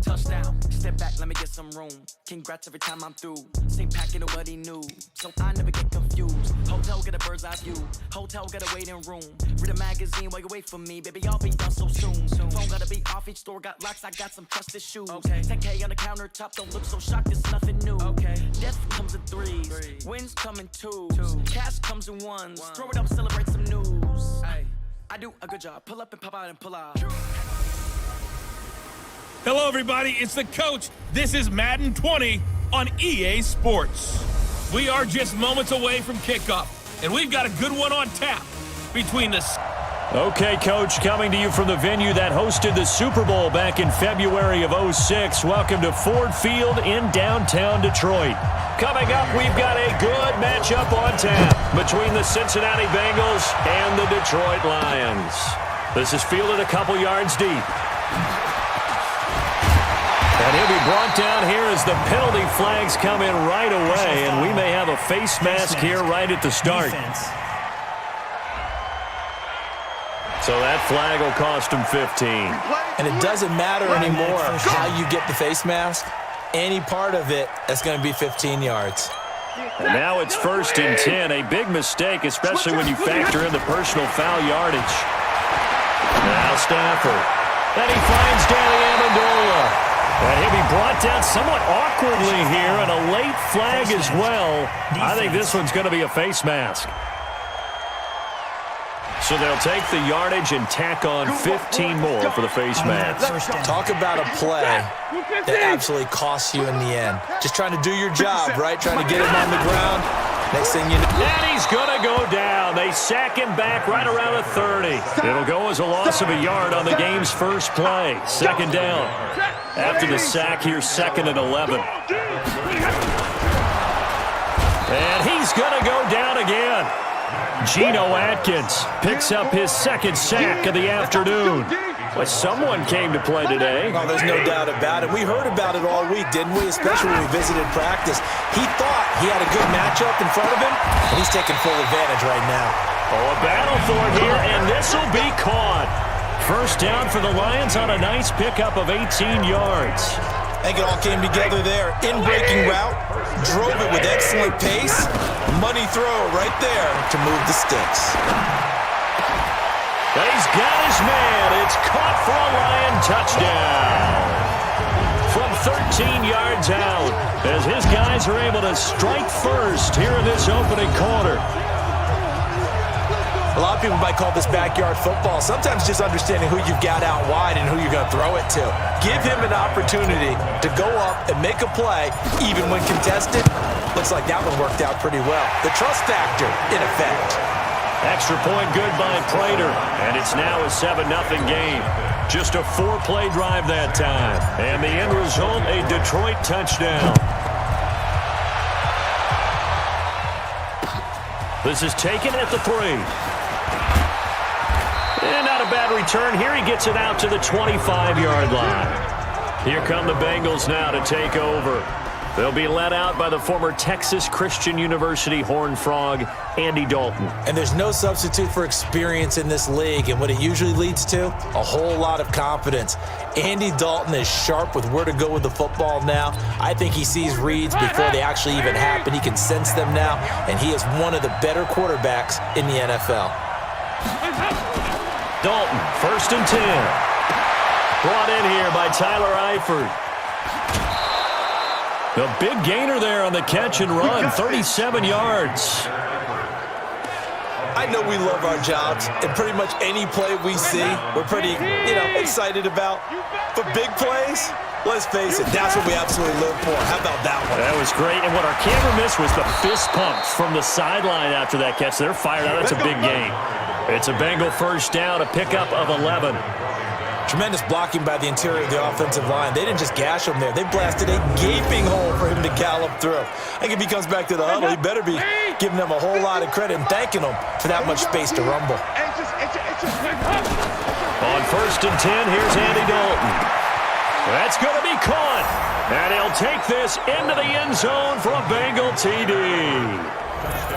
Touchdown, step back, let me get some room. Congrats every time I'm through. Same packet, nobody knew, so I never get confused. Hotel, get a bird's eye view. Hotel, get a waiting room. Read a magazine while you wait for me, baby, I'll be done so soon. Phone gotta be off, each store got locks, I got some trusted shoes. 10K on the countertop, don't look so shocked, it's nothing new. Death comes in threes, wins come in twos. Cash comes in ones, throw it up, celebrate some news. I do a good job, pull up and pop out and pull out. Hello, everybody. It's the coach. This is Madden 20 on EA Sports. We are just moments away from kickoff, and we've got a good one on tap between the... Okay, Coach, coming to you from the venue that hosted the Super Bowl back in February of '06. Welcome to Ford Field in downtown Detroit. Coming up, we've got a good matchup on tap between the Cincinnati Bengals and the Detroit Lions. This is fielded a couple yards deep. And he'll be brought down here as the penalty flags come in right away, and we may have a face mask here right at the start. So that flag will cost him 15. And it doesn't matter anymore how you get the face mask. Any part of it is going to be 15 yards. And now it's 1st and 10. A big mistake, especially when you factor in the personal foul yardage. Now Stafford. And he finds Danny Amendola. And he'll be brought down somewhat awkwardly here, and a late flag as well. I think this one's going to be a face mask. So they'll take the yardage and tack on 15 more for the face mask. Talk about a play that absolutely costs you in the end. Just trying to do your job, right? Trying to get him on the ground. Next thing you know. And he's going to go down. They sack him back right around the 30. It'll go as a loss of a yard on the game's first play. 2nd down. After the sack, here's 2nd and 11. And he's going to go down again. Geno Atkins picks up his 2nd sack of the afternoon. Well, someone came to play today. Oh, there's no doubt about it. We heard about it all week, didn't we? Especially when we visited practice. He thought he had a good matchup in front of him, and he's taking full advantage right now. Oh, a battle for it here, and this will be caught. 1st down for the Lions on a nice pickup of 18 yards. I think it all came together there. In-breaking route, drove it with excellent pace. Money throw right there to move the sticks. He's got his man. It's caught for a Lion touchdown. From 13 yards out, as his guys are able to strike first here in this opening quarter. A lot of people might call this backyard football. Sometimes just understanding who you've got out wide and who you're going to throw it to. Give him an opportunity to go up and make a play, even when contested. Looks like that one worked out pretty well. The trust factor, in effect. Extra point good by Prater, and it's now a 7-0 game. Just a 4-play drive that time, and the end result, a Detroit touchdown. This is taken at the 3. And not a bad return here. He gets it out to the 25-yard line. Here come the Bengals now to take over. They'll be led out by the former Texas Christian University Horned Frog, Andy Dalton. And there's no substitute for experience in this league, and what it usually leads to, a whole lot of confidence. Andy Dalton is sharp with where to go with the football now. I think he sees reads before they actually even happen. He can sense them now, and he is one of the better quarterbacks in the NFL. Dalton, 1st and 10. Brought in here by Tyler Eifert. A big gainer there on the catch and run, 37 yards. I know we love our jobs, and pretty much any play we see, we're pretty, excited about. But big plays, let's face it, that's what we absolutely live for. How about that one? That was great, and what our camera missed was the fist pumps from the sideline after that catch. They're fired out. That's a big gain. It's a Bengal 1st down, a pickup of 11. Tremendous blocking by the interior of the offensive line. They didn't just gash him there. They blasted a gaping hole for him to gallop through. I think if he comes back to the huddle, he better be giving them a whole lot of credit and thanking them for that much space to rumble. On 1st and 10, here's Andy Dalton. That's going to be caught. And he'll take this into the end zone for a Bengal TD.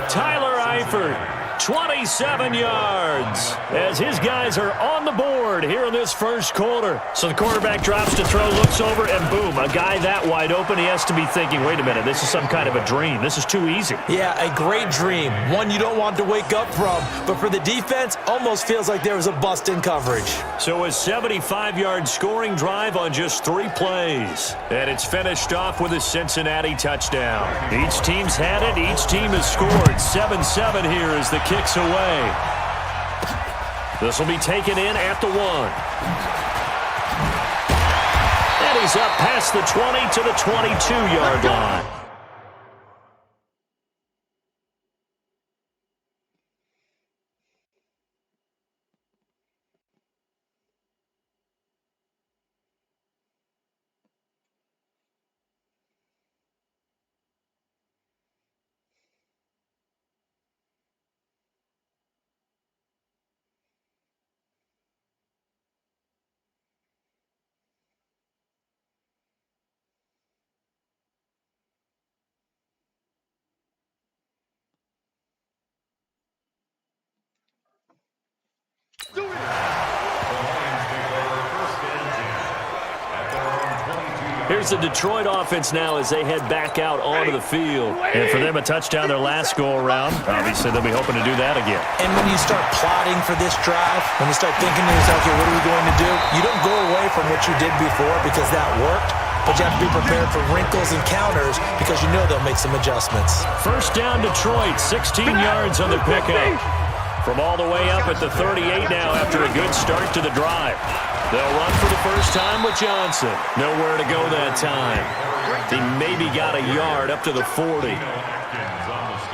Tyler Eifert 27 yards as his guys are on the board here in this first quarter. So the quarterback drops to throw, looks over, and boom, a guy that wide open, he has to be thinking, wait a minute, this is some kind of a dream. This is too easy. Yeah, a great dream. One you don't want to wake up from. But for the defense, almost feels like there was a bust in coverage. So a 75-yard scoring drive on just 3 plays. And it's finished off with a Cincinnati touchdown. Each team's had it. Each team has scored. 7-7 here as the kick's away. This will be taken in at the 1. And he's up past the 20 to the 22-yard line. Here's the Detroit offense now as they head back out onto the field. And for them, a touchdown their last go-around. Obviously, they'll be hoping to do that again. And when you start plotting for this drive, when you start thinking to yourself, okay, what are we going to do? You don't go away from what you did before because that worked, but you have to be prepared for wrinkles and counters because you know they'll make some adjustments. First down, Detroit, 16 yards on the pickup. From all the way up at the 38 now after a good start to the drive. They'll run for the first time with Johnson. Nowhere to go that time. He maybe got a yard up to the 40.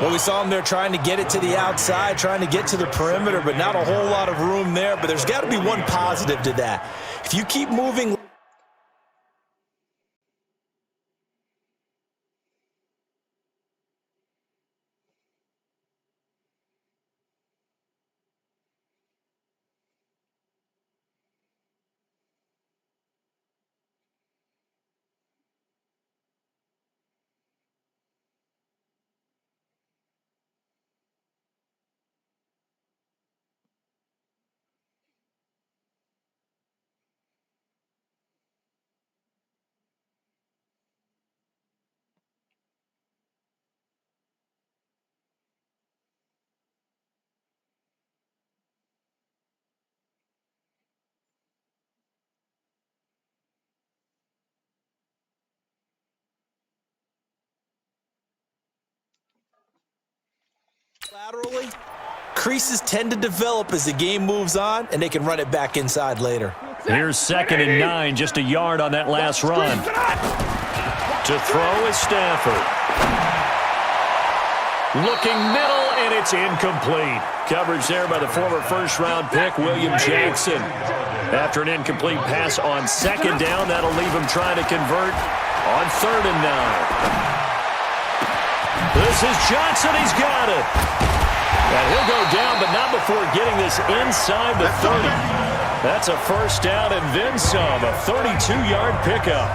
Well, we saw him there trying to get it to the outside, trying to get to the perimeter, but not a whole lot of room there. But there's got to be one positive to that. If you keep moving... laterally, creases tend to develop as the game moves on, and they can run it back inside later. Here's 2nd and 9, just a yard on that last run. To throw is Stafford. Looking middle, and it's incomplete. Coverage there by the former first-round pick, William Jackson. After an incomplete pass on 2nd down, that'll leave him trying to convert on 3rd and 9. This is Johnson. He's got it. And he'll go down, but not before getting this inside the 30. That's a first down and then some, a 32-yard pickup.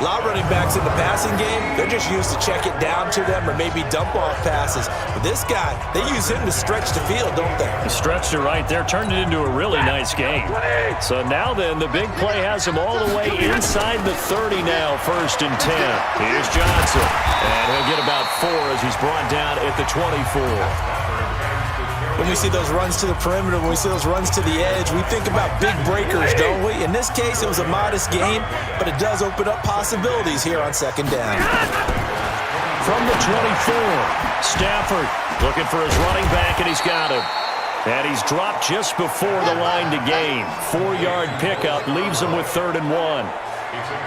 A lot of running backs in the passing game, they're just used to check it down to them or maybe dump off passes. But this guy, they use him to stretch the field, don't they? He stretched it right there, turned it into a really nice game. So now then, the big play has him all the way inside the 30 now, 1st and 10. Here's Johnson, and he'll get about 4 as he's brought down at the 24. When we see those runs to the perimeter, when we see those runs to the edge, we think about big breakers, don't we? In this case, it was a modest game, but it does open up possibilities here on 2nd down. From the 24, Stafford looking for his running back, and he's got him. And he's dropped just before the line to gain. 4-yard pickup leaves him with 3rd and 1.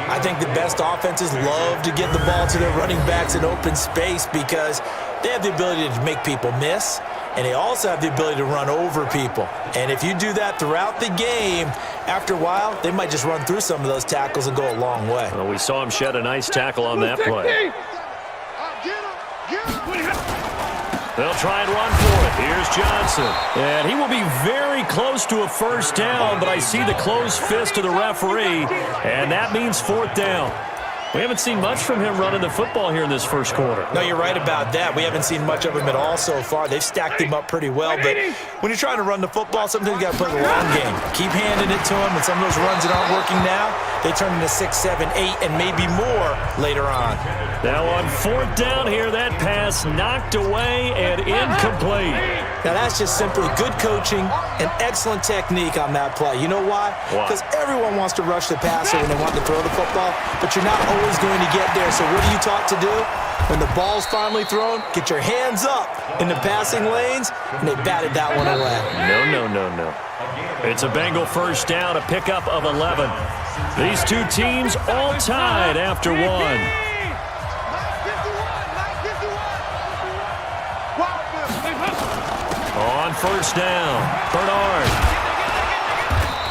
I think the best offenses love to get the ball to their running backs in open space because they have the ability to make people miss, and they also have the ability to run over people. And if you do that throughout the game, after a while, they might just run through some of those tackles and go a long way. Well, we saw him shed a nice tackle on that play. They'll try and run for it. Here's Johnson. And he will be very close to a first down, but I see the closed fist of the referee, and that means 4th down. We haven't seen much from him running the football here in this first quarter. No, you're right about that. We haven't seen much of him at all so far. They've stacked him up pretty well, but when you're trying to run the football, sometimes you got to play the long game. Keep handing it to him, and some of those runs that aren't working now, they turn into 6, 7, 8, and maybe more later on. Now on fourth down here, that pass knocked away and incomplete. Now that's just simply good coaching and excellent technique on that play. You know why? Because everyone wants to rush the passer when they want to throw the football, but you're not always going to get there. So what are you taught to do? When the ball's finally thrown, get your hands up in the passing lanes, and they batted that one away. No. It's a Bengal first down, a pickup of 11. These two teams all tied after one. On first down, Bernard.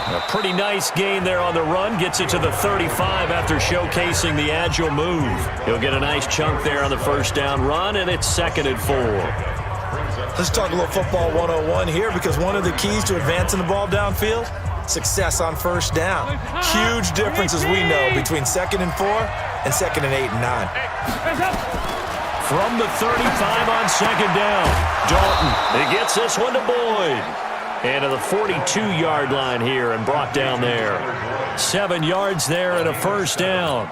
A pretty nice gain there on the run. Gets it to the 35 after showcasing the agile move. He'll get a nice chunk there on the first down run, and it's 2nd and 4. Let's talk a little football 101 here, because one of the keys to advancing the ball downfield, success on first down. Huge difference, as we know, between 2nd and 4 and 2nd and 8 and 9. From the 35 on 2nd down, Dalton. He gets this one to Boyd. And to the 42-yard line here and brought down there. 7 yards there and a first down.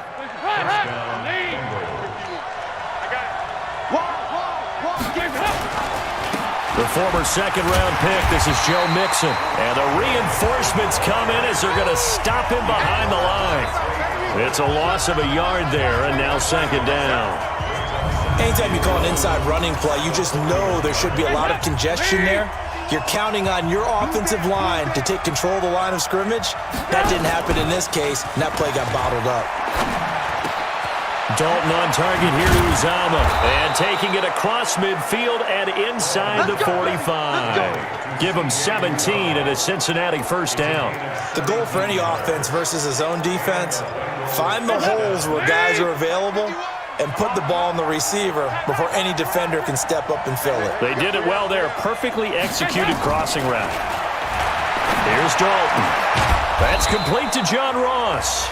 The former second-round pick, this is Joe Mixon. And the reinforcements come in as they're going to stop him behind the line. It's a loss of a yard there, and now 2nd down. Anytime you call an inside running play, you just know there should be a lot of congestion there. You're counting on your offensive line to take control of the line of scrimmage. That didn't happen in this case, and that play got bottled up. Dalton on target here to Uzama. And taking it across midfield and inside the 45. Give him 17 and a Cincinnati first down. The goal for any offense versus a zone defense, find the holes where guys are available and put the ball in the receiver before any defender can step up and fill it. They did it well there. Perfectly executed crossing route. Here's Dalton. That's complete to John Ross.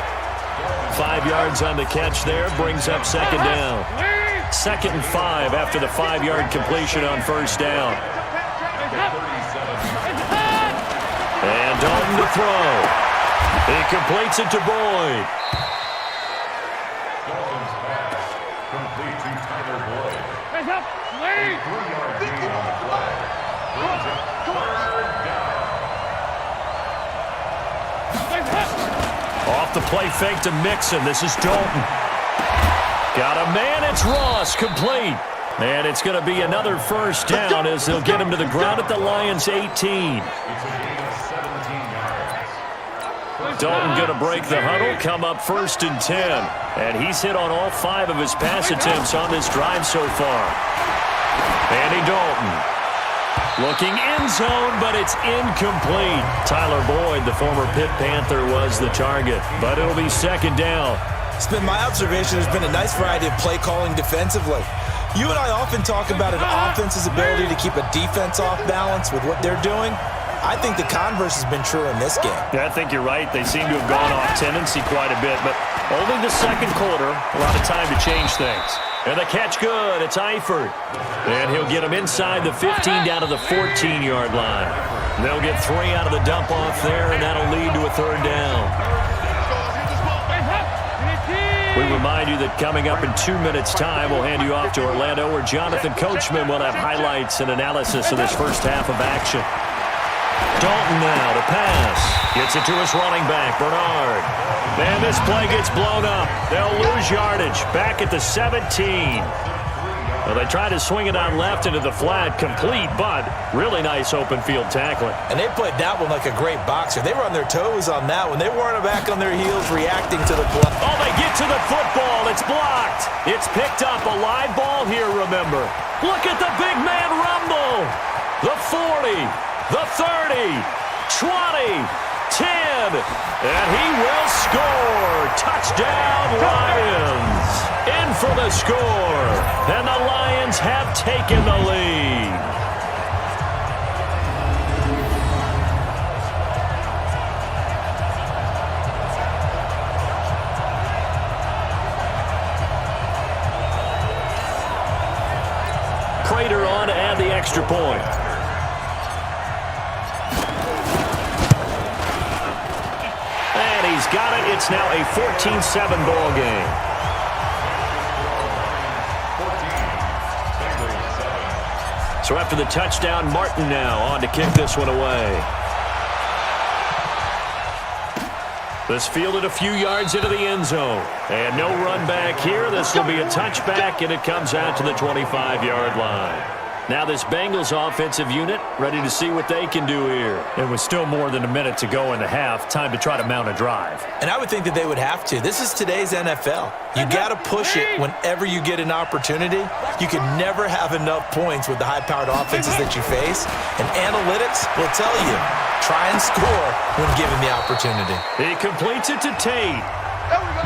5 yards on the catch there. Brings up 2nd down. 2nd and 5 after the 5-yard completion on first down. And Dalton to throw. He completes it to Boyd. Off the play fake to Mixon. This is Dalton. Got a man. It's Ross. Complete. And it's going to be another first down as they'll get him to the ground at the Lions' 18. Dalton going to break the huddle, come up 1st and 10. And he's hit on all 5 of his pass attempts on this drive so far. Andy Dalton. Looking end zone, but it's incomplete. Tyler Boyd, the former Pitt Panther, was the target. But it'll be 2nd down. It's been my observation there's been a nice variety of play calling defensively. You and I often talk about an offense's ability to keep a defense off balance with what they're doing. I think the converse has been true in this game. Yeah, I think you're right. They seem to have gone off tendency quite a bit, but only the 2nd quarter, a lot of time to change things. And the catch good. It's Eifert. And he'll get him inside the 15 down to the 14-yard line. They'll get 3 out of the dump off there, and that'll lead to a 3rd down. We remind you that coming up in 2 minutes' time, we'll hand you off to Orlando, where Jonathan Coachman will have highlights and analysis of this first half of action. Dalton now to pass. Gets it to his running back, Bernard. And this play gets blown up. They'll lose yardage. Back at the 17. Well, they try to swing it on left into the flat. Complete, but really nice open field tackling. And they played that one like a great boxer. They were on their toes on that one. They weren't back on their heels reacting to the play. Oh, they get to the football. It's blocked. It's picked up. A live ball here, remember. Look at the big man rumble. The 40. The 30, 20, 10, and he will score. Touchdown, Lions. In for the score, and the Lions have taken the lead. extra point. And he's got it. It's now a 14-7 ball game. So after the touchdown, Martin now on to kick this one away. This fielded a few yards into the end zone. And no run back here. This will be a touchback, and it comes out to the 25-yard line. Now this Bengals offensive unit ready to see what they can do here. And with still more than a minute to go in the half, time to try to mount a drive. And I would think that they would have to. This is today's NFL. You got to push it whenever you get an opportunity. You can never have enough points with the high-powered offenses that you face. And analytics will tell you, try and score when given the opportunity. He completes it to Tate.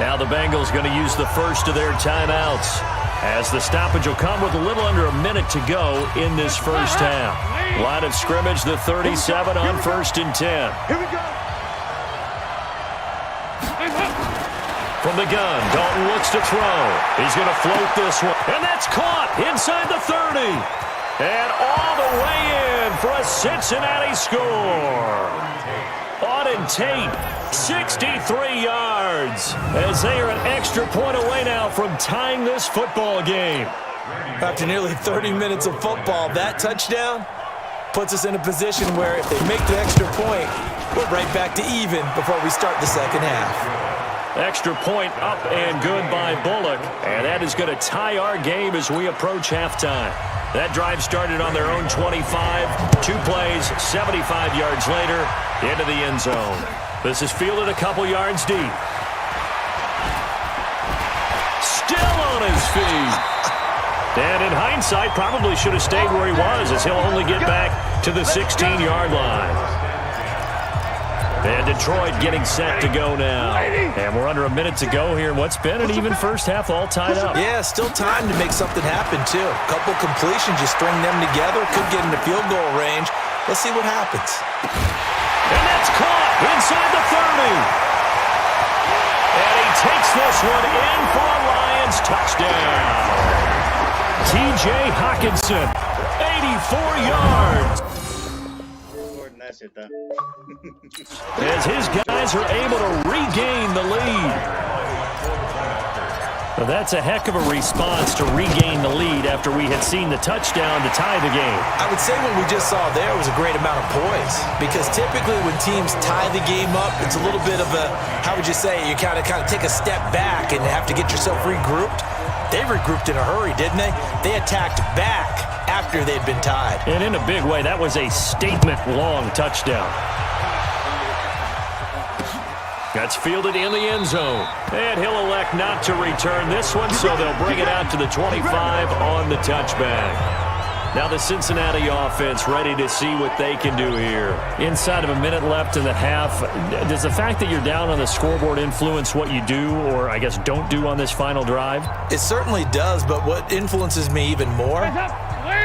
Now the Bengals going to use the first of their timeouts, as the stoppage will come with a little under a minute to go in this first half. Line of scrimmage, the 37 on 1st and 10. Here we go. From the gun, Dalton looks to throw. He's going to float this one, and that's caught inside the 30. And all the way in for a Cincinnati score. Auden Tate, 63 yards, as they are an extra point away now from tying this football game. After nearly 30 minutes of football, that touchdown puts us in a position where if they make the extra point, we're right back to even before we start the second half. Extra point up and good by Bullock, and that is going to tie our game as we approach halftime. That drive started on their own 25, 2 plays, 75 yards later, into the end zone. This is fielded a couple yards deep. Still on his feet. And in hindsight, probably should have stayed where he was, as he'll only get back to the 16-yard line. And Detroit getting set to go now. And we're under a minute to go here in what's been an even first half, all tied up. Yeah, still time to make something happen, too. A couple completions, you string them together, could get into field goal range. Let's see what happens. And that's caught inside the 30. And he takes this one in for a Lions touchdown. T.J. Hockenson, 84 yards. As his guys are able to regain the lead. Well, that's a heck of a response to regain the lead after we had seen the touchdown to tie the game. I would say what we just saw there was a great amount of poise, because typically when teams tie the game up, it's a little bit of a, how would you say, you kind of take a step back and have to get yourself regrouped. They regrouped in a hurry, didn't they? They attacked back after they'd been tied. And in a big way, that was a statement-long touchdown. That's fielded in the end zone. And he'll elect not to return this one, so they'll bring it out to the 25 on the touchback. Now the Cincinnati offense ready to see what they can do here. Inside of a minute left in the half, does the fact that you're down on the scoreboard influence what you do, or I guess don't do on this final drive? It certainly does, but what influences me even more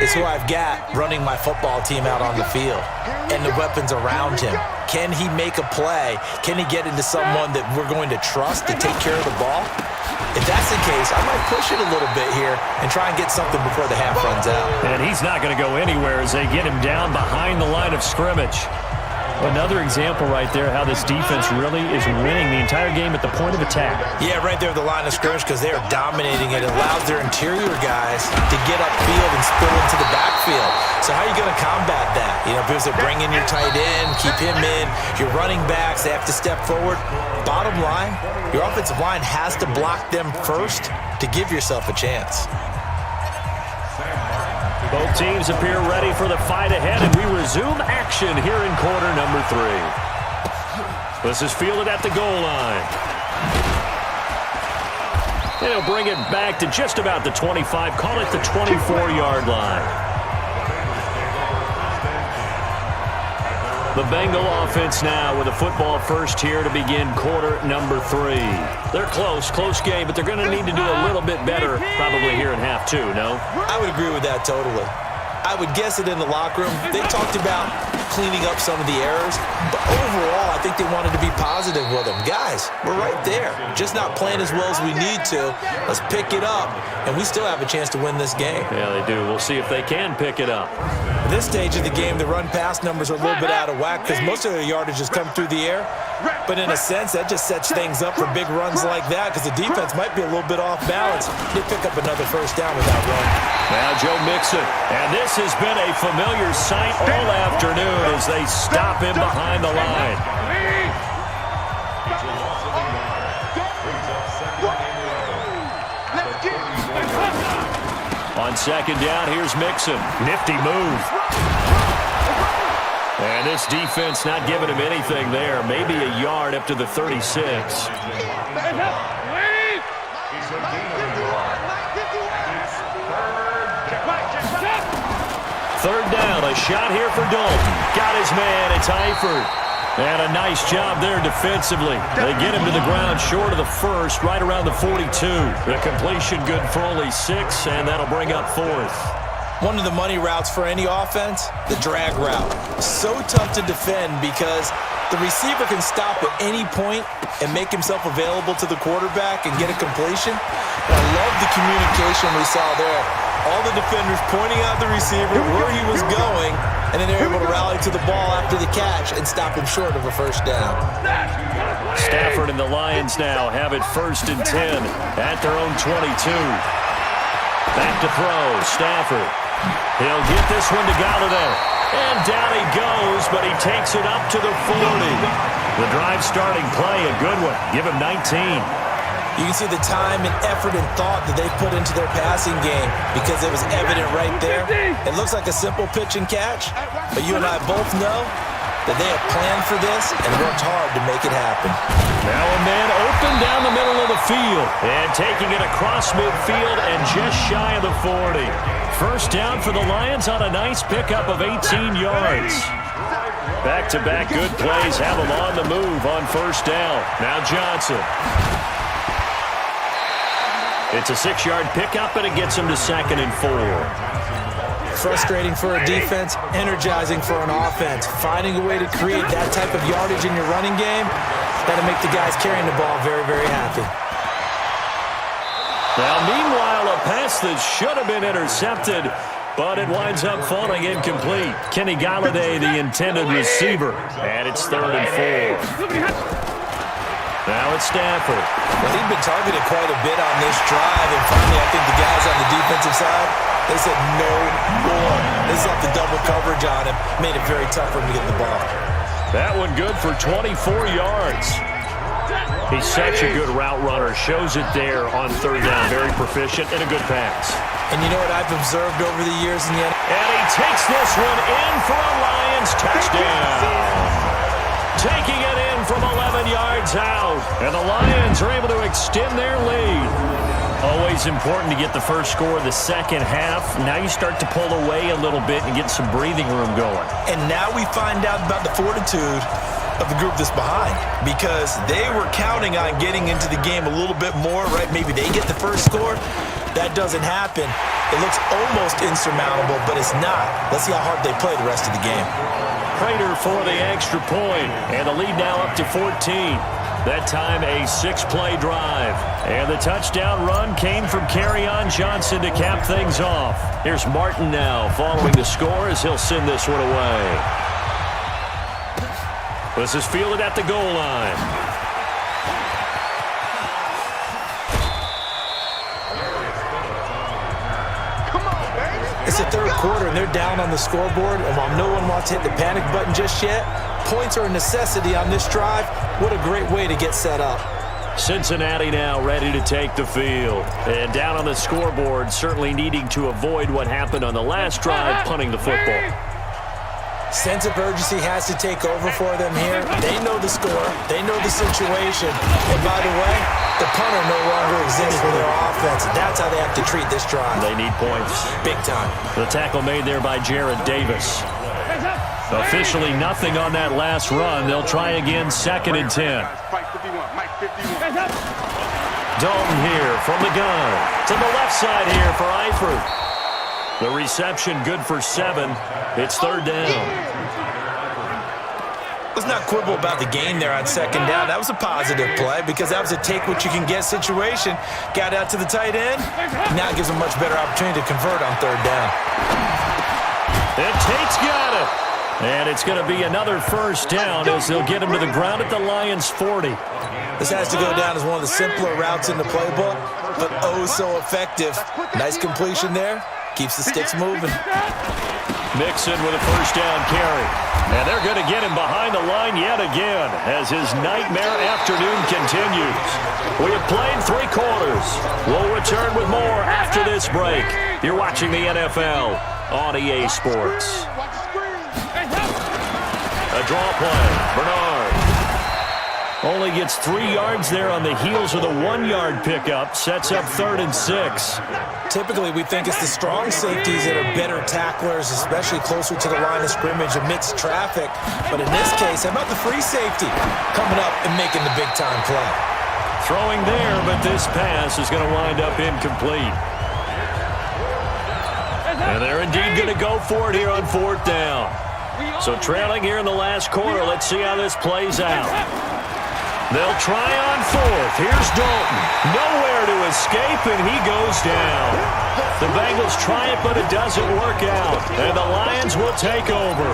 is who I've got running my football team out on the field and the weapons around him. Can he make a play? Can he get into someone that we're going to trust to take care of the ball? If that's the case, I might push it a little bit here and try and get something before the half runs out. And he's not going to go anywhere as they get him down behind the line of scrimmage. Another example right there how this defense really is winning the entire game at the point of attack. Yeah, right there at the line of scrimmage, because they are dominating it. It allows their interior guys to get upfield and spill into the backfield. So how are you going to combat that? You know, because they bring in your tight end, keep him in. Your running backs, they have to step forward. Bottom line, your offensive line has to block them first to give yourself a chance. Both teams appear ready for the fight ahead, and we resume action here in quarter number 3. This is fielded at the goal line. And he'll bring it back to just about the 25, call it the 24-yard line. The Bengal offense now with a football first here to begin quarter number 3. They're close game, but they're going to need to do a little bit better probably here in half 2, no? I would agree with that totally. I would guess it in the locker room. They talked about cleaning up some of the errors, but overall, I think they wanted to be positive with them. Guys, we're right there. Just not playing as well as we need to. Let's pick it up, and we still have a chance to win this game. Yeah, they do. We'll see if they can pick it up. At this stage of the game, the run-pass numbers are a little bit out of whack because most of the yardage has come through the air. But in a sense, that just sets things up for big runs like that because the defense might be a little bit off balance. They pick up another first down with that run. Now Joe Mixon. And this has been a familiar sight all afternoon as they stop him behind the line. On second down, here's Mixon. Nifty move. And this defense not giving him anything there. Maybe a yard up to the 36. Third down, a shot here for Dalton. Got his man, it's Eifert. And a nice job there defensively. They get him to the ground short of the first, right around the 42. The completion good for only 6, and that'll bring up fourth. One of the money routes for any offense, the drag route. So tough to defend because the receiver can stop at any point and make himself available to the quarterback and get a completion. And I love the communication we saw there. All the defenders pointing out the receiver where he was going, and then they're able to rally to the ball after the catch and stop him short of a first down. Stafford and the Lions now have it 1st and 10 at their own 22. Back to throw, Stafford. He'll get this one to Galladay. And down he goes, but he takes it up to the 40. The drive starting play, a good one. Give him 19. You can see the time and effort and thought that they put into their passing game because it was evident right there. It looks like a simple pitch and catch, but you and I both know that they have planned for this and worked hard to make it happen. Now a man open down the middle of the field and taking it across midfield and just shy of the 40. First down for the Lions on a nice pickup of 18 yards. Back-to-back good plays have them on the move on first down. Now Johnson. It's a 6-yard pickup, and it gets him to 2nd and 4. Frustrating for a defense, energizing for an offense. Finding a way to create that type of yardage in your running game, that'll make the guys carrying the ball very, very happy. Now, meanwhile, a pass that should have been intercepted, but it winds up falling incomplete. Kenny Galladay, the intended receiver, and it's 3rd and 4. Now it's Stafford. Well, he'd been targeted quite a bit on this drive, and finally I think the guys on the defensive side, they said no more. They set the double coverage on him, made it very tough for him to get the ball. That one good for 24 yards. He's such a good route runner. Shows it there on 3rd down. Very proficient and a good pass. And you know what I've observed over the years in the NFL? And he takes this one in for a Lions touchdown. Taking it in from 11 yards out. And the Lions are able to extend their lead. Always important to get the first score of the second half. Now you start to pull away a little bit and get some breathing room going. And now we find out about the fortitude of the group that's behind because they were counting on getting into the game a little bit more, right? Maybe they get the first score. That doesn't happen. It looks almost insurmountable, but it's not. Let's see how hard they play the rest of the game. Prater for the extra point, and the lead now up to 14. That time a 6-play drive. And the touchdown run came from Kerryon Johnson to cap things off. Here's Martin now following the score as he'll send this one away. This is fielded at the goal line. It's the 3rd quarter, and they're down on the scoreboard, and while no one wants to hit the panic button just yet, points are a necessity on this drive. What a great way to get set up. Cincinnati now ready to take the field. And down on the scoreboard, certainly needing to avoid what happened on the last drive, punting the football. Sense of urgency has to take over for them here. They know the score. They know the situation. And by the way, the punter no longer exists for their offense. That's how they have to treat this drive. They need points. Big time. The tackle made there by Jared Davis. Officially nothing on that last run. They'll try again 2nd and 10. Dalton here from the gun. To the left side here for Eifert. The reception good for 7. It's third down. Let's not quibble about the gain there on second down. That was a positive play because that was a take-what-you-can-get situation. Got out to the tight end. Now it gives them a much better opportunity to convert on third down. And Tate's got it. And it's going to be another first down as they'll get him to the ground at the Lions' 40. This has to go down as one of the simpler routes in the playbook, but oh so effective. Nice completion there. Keeps the sticks moving. Mixon with a first down carry. And they're going to get him behind the line yet again as his nightmare afternoon continues. We have played 3 quarters. We'll return with more after this break. You're watching the NFL on EA Sports. A draw play. Bernard only gets 3 yards there on the heels of the 1-yard pickup. Sets up 3rd and 6. Typically, we think it's the strong safeties that are better tacklers, especially closer to the line of scrimmage amidst traffic. But in this case, how about the free safety coming up and making the big-time play? Throwing there, but this pass is going to wind up incomplete. And they're indeed going to go for it here on 4th down. So trailing here in the last quarter, let's see how this plays out. They'll try on 4th. Here's Dalton. Nowhere to escape, and he goes down. The Bengals try it, but it doesn't work out. And the Lions will take over.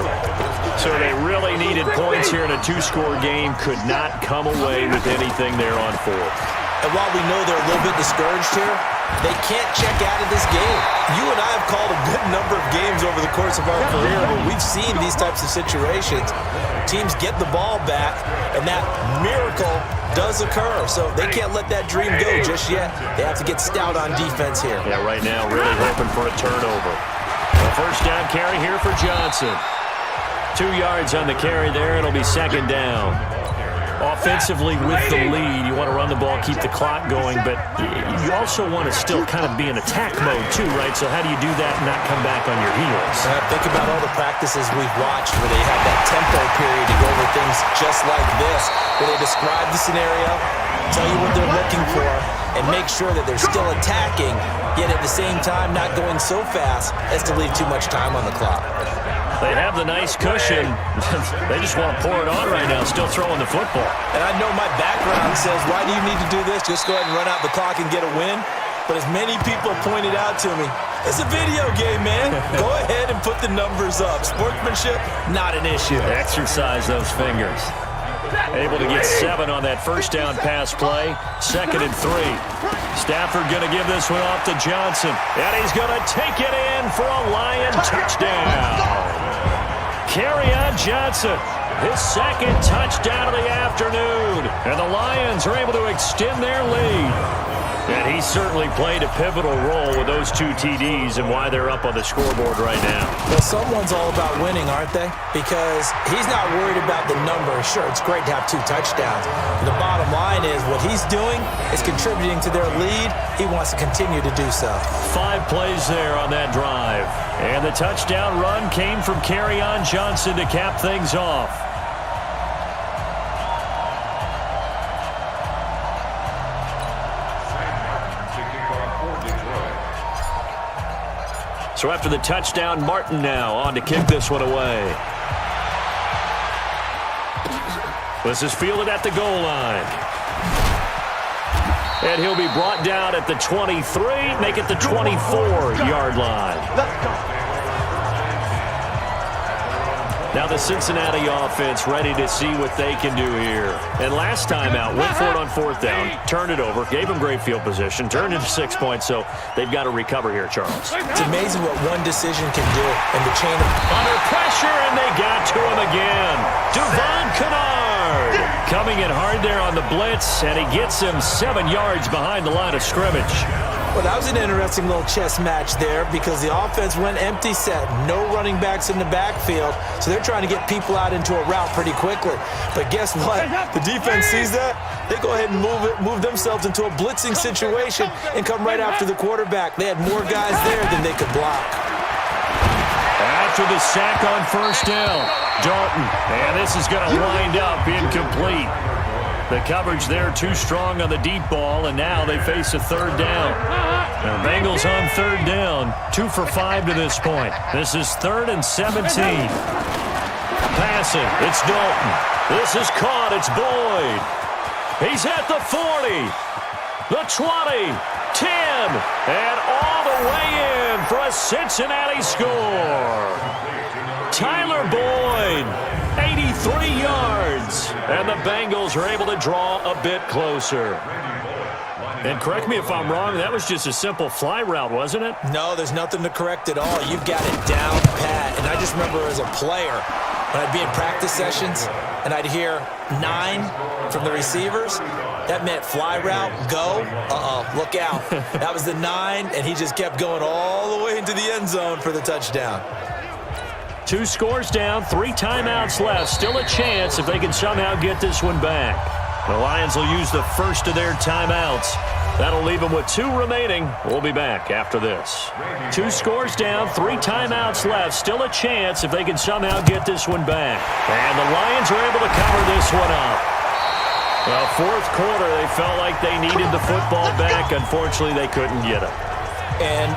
So they really needed points here in a 2-score game. Could not come away with anything there on 4th. And while we know they're a little bit discouraged here, they can't check out of this game. You and I have called a good number of games over the course of our career where we've seen these types of situations. Teams get the ball back, and that miracle does occur. So they can't let that dream go just yet. They have to get stout on defense here. Yeah, right now really hoping for a turnover. A first down carry here for Johnson. 2 yards on the carry there. It'll be 2nd down. Offensively with the lead, you want to run the ball, keep the clock going, but you also want to still kind of be in attack mode too, right? So how do you do that and not come back on your heels? Think about all the practices we've watched where they have that tempo period to go over things just like this, where they describe the scenario, tell you what they're looking for, and make sure that they're still attacking, yet at the same time not going so fast as to leave too much time on the clock. They have the nice cushion. They just want to pour it on right now, still throwing the football. And I know my background says, why do you need to do this? Just go ahead and run out the clock and get a win. But as many people pointed out to me, it's a video game, man. Go ahead and put the numbers up. Sportsmanship, not an issue. Exercise those fingers. Able to get 7 on that first down pass play. 2nd and 3. Stafford going to give this one off to Johnson. And he's going to take it in for a Lion touchdown. Kerryon Johnson, his 2nd touchdown of the afternoon. And the Lions are able to extend their lead. And he certainly played a pivotal role with those 2 TDs and why they're up on the scoreboard right now. Well, someone's all about winning, aren't they? Because he's not worried about the number. Sure, it's great to have 2 touchdowns. But the bottom line is what he's doing is contributing to their lead. He wants to continue to do so. 5 plays there on that drive. And the touchdown run came from Kerryon Johnson to cap things off. So after the touchdown, Martin now on to kick this one away. This is fielded at the goal line. And he'll be brought down at the 23, make it the 24-yard line. Now the Cincinnati offense ready to see what they can do here. And last time out, went for it on 4th down, turned it over, gave them great field position, turned into 6 points, so they've got to recover here, Charles. It's amazing what one decision can do in the chain of... Under pressure, and they got to him again. Devon Kennard coming in hard there on the blitz, and he gets him 7 yards behind the line of scrimmage. Well, that was an interesting little chess match there because the offense went empty set. No running backs in the backfield, so they're trying to get people out into a route pretty quickly. But guess what? The defense sees that. They go ahead and move themselves into a blitzing situation and come right after the quarterback. They had more guys there than they could block. After the sack on first down, Dalton. And this is going to wind up incomplete. The coverage there too strong on the deep ball, and now they face a third down. The Bengals on third down, 2 for 5 to this point. This is 3rd and 17. Passing, it's Dalton. This is caught, it's Boyd. He's at the 40, the 20, 10, and all the way in for a Cincinnati score. Tyler Boyd, 83 yards, and the Bengals are able to draw a bit closer. And correct me if I'm wrong, that was just a simple fly route, wasn't it? No, there's nothing to correct at all. You've got it down pat. And I just remember as a player, when I'd be in practice sessions and I'd hear 9 from the receivers, that meant fly route, go, look out. That was the 9, and he just kept going all the way into the end zone for the touchdown. 2 scores down, 3 timeouts left. Still a chance if they can somehow get this one back. The Lions will use the first of their timeouts. That'll leave them with 2 remaining. We'll be back after this. 2 scores down, 3 timeouts left. Still a chance if they can somehow get this one back. And the Lions are able to cover this one up. Well, 4th quarter, they felt like they needed the football back. Unfortunately, they couldn't get it. And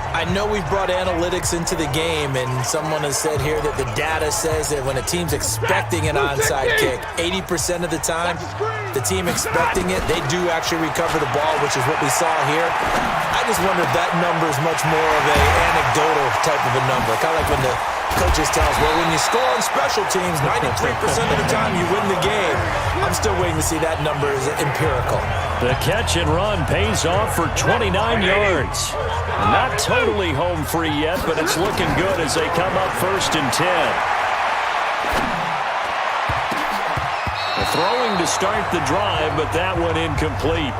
I know we've brought analytics into the game, and someone has said here that the data says that when a team's expecting an onside kick, 80% of the time, the team expecting it, they do actually recover the ball, which is what we saw here. I just wonder if that number is much more of an anecdotal type of a number, kind of like when the coaches tell us, well, when you score on special teams, 93% of the time you win the game. I'm still waiting to see that number is empirical. The catch and run pays off for 29 yards. Not totally home free yet, but it's looking good as they come up 1st and 10. The throwing to start the drive, but that one incomplete.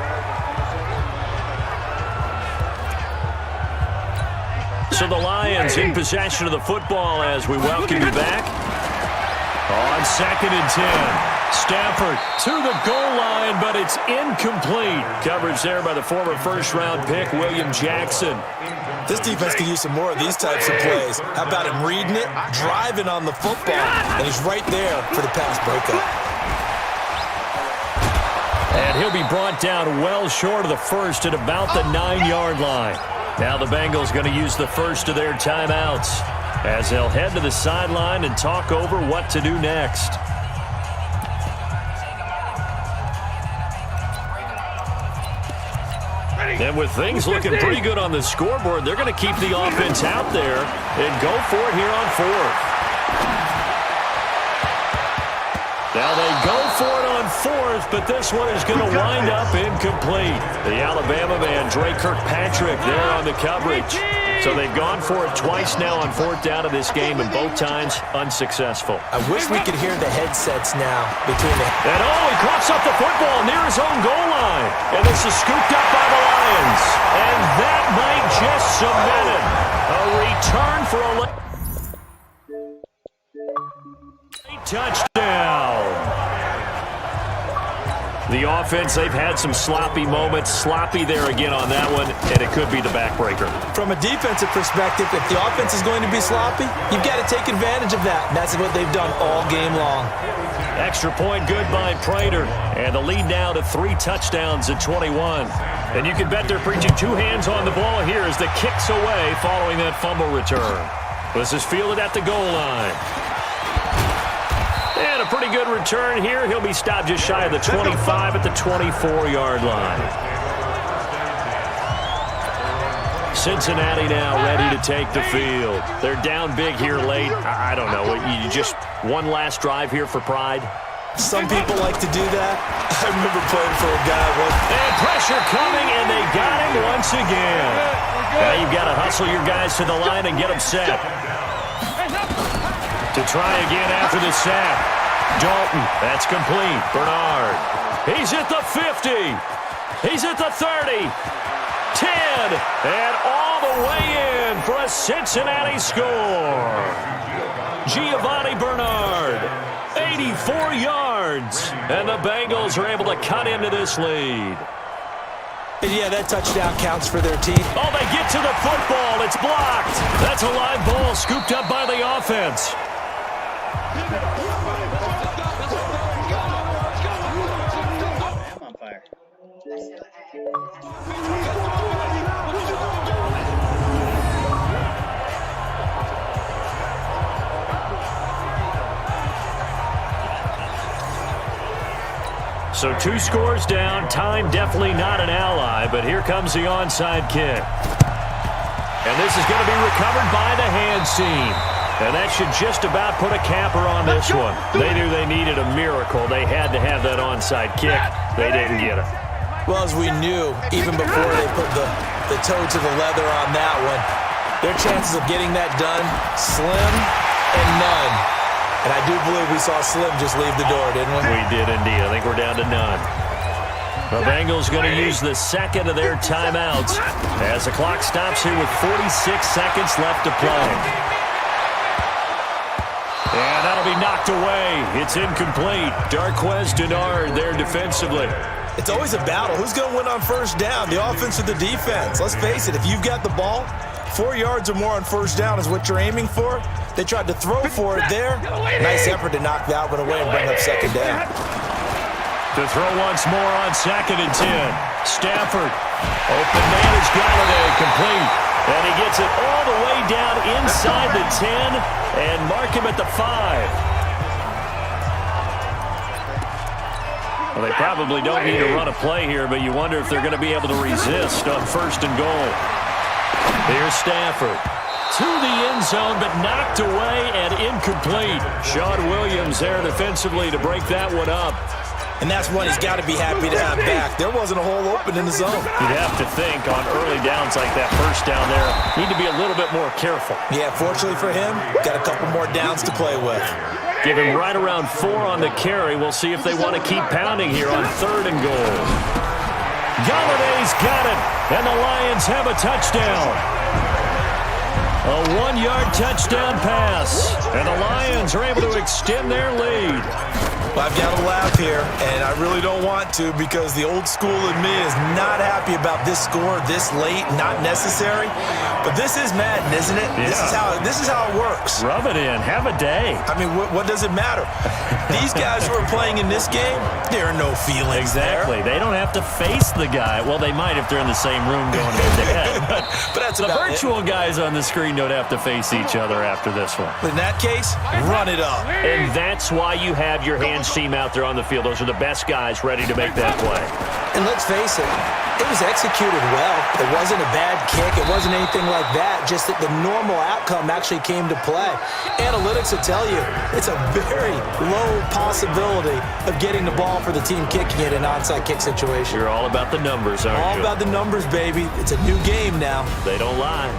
So the Lions in possession of the football as we welcome you back. On 2nd and 10. Stafford to the goal line, but it's incomplete. Coverage there by the former first-round pick, William Jackson. This defense could use some more of these types of plays. How about him reading it, driving on the football, and he's right there for the pass breakup. And he'll be brought down well short of the first at about the 9-yard line. Now the Bengals going to use the first of their timeouts as they'll head to the sideline and talk over what to do next. And with things looking pretty good on the scoreboard, they're going to keep the offense out there and go for it here on 4th. Now they go for it on 4th, but this one is going to wind up incomplete. The Alabama man, Dre Kirkpatrick, there on the coverage. So they've gone for it twice now on 4th down of this game, and both times unsuccessful. I wish we could hear the headsets now between the... And he coughs up the football near his own goal line. And this is scooped up by the Lions. And that might just cement it. A return for a late touchdown. The offense, they've had some sloppy moments. Sloppy there again on that one, and it could be the backbreaker. From a defensive perspective, if the offense is going to be sloppy, you've got to take advantage of that. And that's what they've done all game long. Extra point good by Prater. And the lead now to 3 touchdowns at 21. And you can bet they're preaching 2 hands on the ball here as the kick's away following that fumble return. This is fielded at the goal line. And a pretty good return here. He'll be stopped just shy of the 25 at the 24-yard line. Cincinnati now ready to take the field. They're down big here late. I don't know. You just one last drive here for pride? Some people like to do that. I remember playing for a guy once. And pressure coming, and they got him once again. Now you've got to hustle your guys to the line and get them set. To try again after the sack. Dalton, that's complete. Bernard, he's at the 50. He's at the 30. 10, and all the way in for a Cincinnati score. Giovanni Bernard, 84 yards, and the Bengals are able to cut into this lead. And yeah, that touchdown counts for their team. Oh, they get to the football. It's blocked. That's a live ball scooped up by the offense. So 2 scores down. Time definitely not an ally, but here comes the onside kick. And this is going to be recovered by the hands team. And that should just about put a capper on this one. They knew they needed a miracle. They had to have that onside kick. They didn't get it. Well, as we knew, even before they put the toe to the leather on that one, their chances of getting that done, slim and none. And I do believe we saw Slim just leave the door, didn't we? We did indeed. I think we're down to none. The Bengals going to use the second of their timeouts as the clock stops here with 46 seconds left to play. And that'll be knocked away. It's incomplete. Darqueze Dennard there defensively. It's always a battle. Who's going to win on first down, the offense or the defense? Let's face it, if you've got the ball, 4 yards or more on first down is what you're aiming for. They tried to throw for it there. Nice effort to knock that one away and bring up second down. To throw once more on 2nd and 10. Stafford. Open man is Galladay, complete. And he gets it all the way down inside the 10 and mark him at the 5. Well, they probably don't need to run a play here, but you wonder if they're going to be able to resist on 1st and goal. Here's Stafford. To the end zone, but knocked away and incomplete. Sean Williams there defensively to break that one up. And that's one he's got to be happy to have back. There wasn't a hole open in the zone. You'd have to think on early downs like that first down there, need to be a little bit more careful. Yeah, fortunately for him, got a couple more downs to play with. Give him right around 4 on the carry. We'll see if they want to keep pounding here on 3rd and goal. Galladay's got it, and the Lions have a touchdown. A 1-yard touchdown pass, and the Lions are able to extend their lead. Well, I've got to laugh here, and I really don't want to because the old school in me is not happy about this score this late, not necessary. But this is Madden, isn't it? Yeah. This is how it works. Rub it in. Have a day. I mean, what does it matter? These guys who are playing in this game, there are no feelings Exactly. there. They don't have to face the guy. Well, they might if they're in the same room going head-to-head. But that's the about virtual guys on the screen don't have to face each other after this one. In that case, run it up. And that's why you have your hands team out there on the field. Those are the best guys ready to make that play. And let's face it, it was executed well. It wasn't a bad kick. It wasn't anything like that. Just that the normal outcome actually came to play. Analytics will tell you it's a very low possibility of getting the ball for the team kicking it in an onside kick situation. You're all about the numbers, aren't you? All about the numbers, baby. It's a new game now. They don't lie.